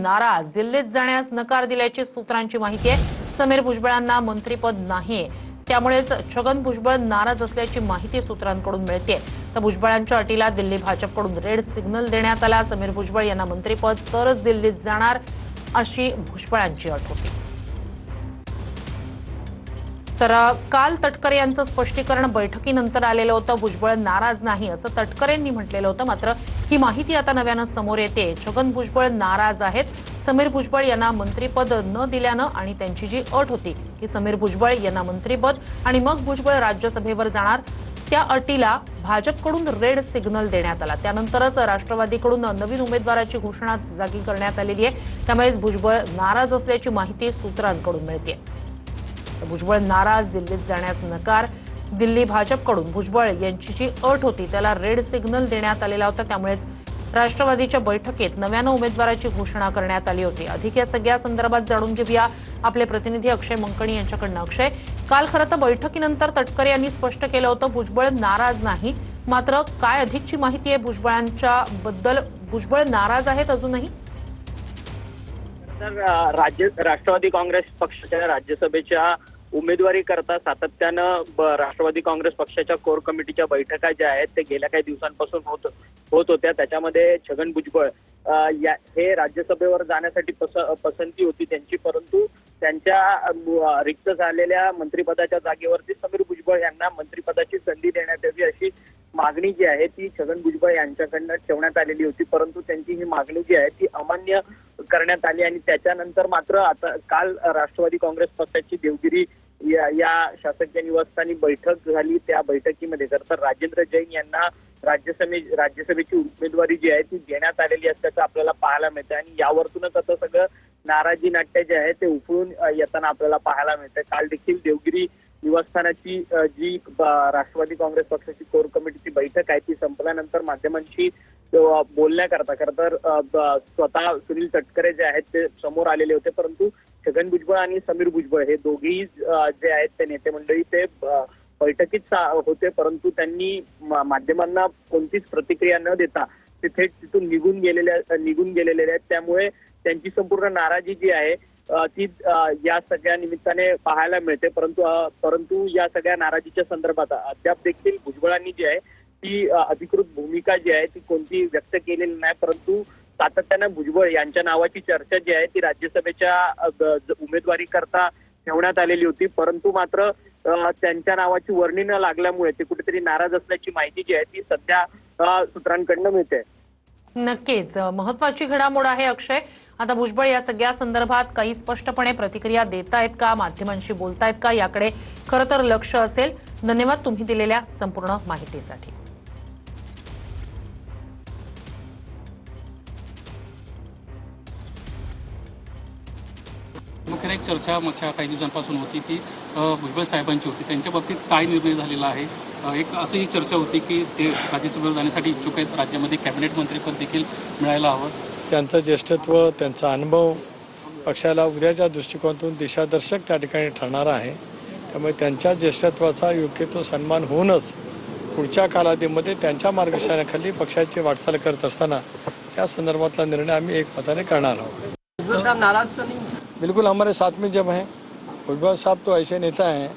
नाराज, दिल्लीत जाण्यास नकार दिल्याची सूत्रांची माहिती आहे। समीर भुजबळांना मंत्रिपद नाही, त्यामुळेच छगन भुजबळ नाराज असल्याची माहिती सूत्रांकडून मिळते। तर भुजबळांच्या अटीला दिल्ली भाजपकडून रेड सिग्नल देण्यात आला। समीर भुजबळ यांना मंत्रिपद तरच दिल्लीत जाणार अशी भुजबळांची अट होती। तर काल तटकरे यांचं स्पष्टीकरण बैठकीनंतर आलेलं होतं। भुजबळ नाराज नाही असं तटकरेंनी म्हटलेलं होतं, मात्र ही माहिती आता नव्यानं समोर येते। छगन भुजबळ नाराज आहेत। समीर भुजबळ यांना मंत्रिपद न दिल्यानं आणि त्यांची जी अट होती की समीर भुजबळ यांना मंत्रिपद आणि मग भुजबळ राज्यसभेवर जाणार, त्या अटीला भाजपकडून रेड सिग्नल देण्यात आला। त्यानंतरच राष्ट्रवादीकडून नवीन उमेदवाराची घोषणा जागी करण्यात आलेली आहे। त्यामुळेच भुजबळ नाराज असल्याची माहिती सूत्रांकडून मिळते। भुजबळ नाराज, दिल्लीत जाण्यास नकार। दिल्ली भाजपकडून भुजबळ यांची जी अट होती त्याला रेड सिग्नल देण्यात आलेला होता। त्यामुळेच राष्ट्रवादीच्या बैठकीत नव्यानं उमेदवाराची घोषणा करण्यात आली होती। अधिक या सगळ्या संदर्भात जाणून घेऊया आपले प्रतिनिधी अक्षय मंकणी यांच्याकडनं। अक्षय, काल खरं तर बैठकीनंतर तटकरे यांनी स्पष्ट केलं होतं भुजबळ नाराज नाही, मात्र काय अधिकची माहिती आहे भुजबळांच्या बद्दल? भुजबळ नाराज आहेत अजूनही? तर राष्ट्रवादी काँग्रेस पक्षाच्या राज्यसभेच्या उमेदवारी करता सातत्यानं राष्ट्रवादी काँग्रेस पक्षाच्या कोर कमिटीच्या बैठका ज्या आहेत ते गेल्या काही दिवसांपासून होत होत्या। त्याच्यामध्ये छगन भुजबळ हे राज्यसभेवर जाण्यासाठी पसंती होती त्यांची, परंतु त्यांच्या रिक्त झालेल्या मंत्रिपदाच्या जागेवरती समीर भुजबळ यांना मंत्रिपदाची संधी देण्यात यावी अशी मागणी जी आहे ती छगन भुजबळ यांच्याकडनं ठेवण्यात आलेली होती, परंतु त्यांची ही मागणी जी आहे ती अमान्य करण्यात आली। आणि त्याच्यानंतर मात्र आता काल राष्ट्रवादी काँग्रेस पक्षाची देवगिरी या शासकीय निवासस्थानी बैठक झाली। त्या बैठकीमध्ये तर राजेंद्र जैन यांना राज्यसभेची उमेदवारी जी आहे ती देण्यात आलेली असल्याचं आपल्याला पाहायला मिळतं आणि यावरतूनच आता सगळं नाराजी नाट्य जे आहे ते उफळून येताना आपल्याला पाहायला मिळतं। काल देखील देवगिरी निवासस्थानाची जी राष्ट्रवादी काँग्रेस पक्षाची कोर कमिटीची बैठक आहे ती संपल्यानंतर माध्यमांशी बोलण्याकरता खरं तर स्वतः सुनील तटकरे जे आहेत ते समोर आलेले होते, परंतु छगन भुजबळ आणि समीर भुजबळ हे दोघेही जे आहेत ते नेते मंडळी ते बैठकीत होते, परंतु त्यांनी माध्यमांना कोणतीच प्रतिक्रिया न देता ते थेट तिथून निघून गेलेले आहेत। त्यामुळे त्यांची संपूर्ण नाराजी जी आहे ती या सगळ्या निमित्ताने पाहायला मिळते। परंतु या सगळ्या नाराजीच्या संदर्भात अद्याप देखील भुजबळांनी जी आहे ती अधिकृत भूमिका जी आहे ती कोणती व्यक्त केलेली नाही, परंतु सातत्यानं भुजबळ यांच्या नावाची चर्चा जी आहे ती राज्यसभेच्या उमेदवारी करता ठेवण्यात आलेली होती, परंतु मात्र त्यांच्या नावाची वर्णी न लागल्यामुळे ते कुठेतरी नाराज असल्याची माहिती जी आहे ती सध्या सूत्रांकडनं मिळते। नक्कीच महत्वाची घडामोड आहे अक्षय। आता भुजबळ या सगळ्या संदर्भात काही स्पष्टपणे प्रतिक्रिया देतायत का, माध्यमांशी बोलतायत का, याकडे खरं तर लक्ष असेल। धन्यवाद तुम्ही दिलेल्या संपूर्ण माहितीसाठी। मुख्य एक चर्चा मागच्या काही दिवसांपासून होती ती भुजबळ साहेबांची होती। त्यांच्या बाबतीत काय निर्णय झालेला आहे? एक अशी चर्चा होती की ते राज्यसभेवर जाण्यासाठी इच्छुक आहेत, राज्यामध्ये कॅबिनेट मंत्रिपद देखील मिळायला हवं। त्यांचं ज्येष्ठत्व, त्यांचा अनुभव पक्षाला उद्याच्या दृष्टिकोनातून दिशादर्शक त्या ठिकाणी ठरणार आहे। त्यामुळे त्यांच्या ज्येष्ठत्वाचा योग्य तो सन्मान होऊनच पुढच्या कालावधीमध्ये त्यांच्या मार्गदर्शनाखाली पक्षाची वाटचाल करत असताना त्या संदर्भातला निर्णय आम्ही एकमताने करणार आहोत। भुजबळ साहब नाराज तो नहीं? बिल्कुल हमारे साथ में जब हैं भुजबल साहब तो ऐसे नेता हैं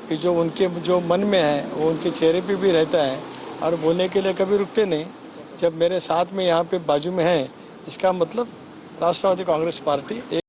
कि जो उनके जो मन में है वो उनके चेहरे पे भी रहता है और बोलने के लिए कभी रुकते नहीं। जब मेरे साथ में यहाँ पे बाजू में हैं इसका मतलब राष्ट्रवादी कांग्रेस पार्टी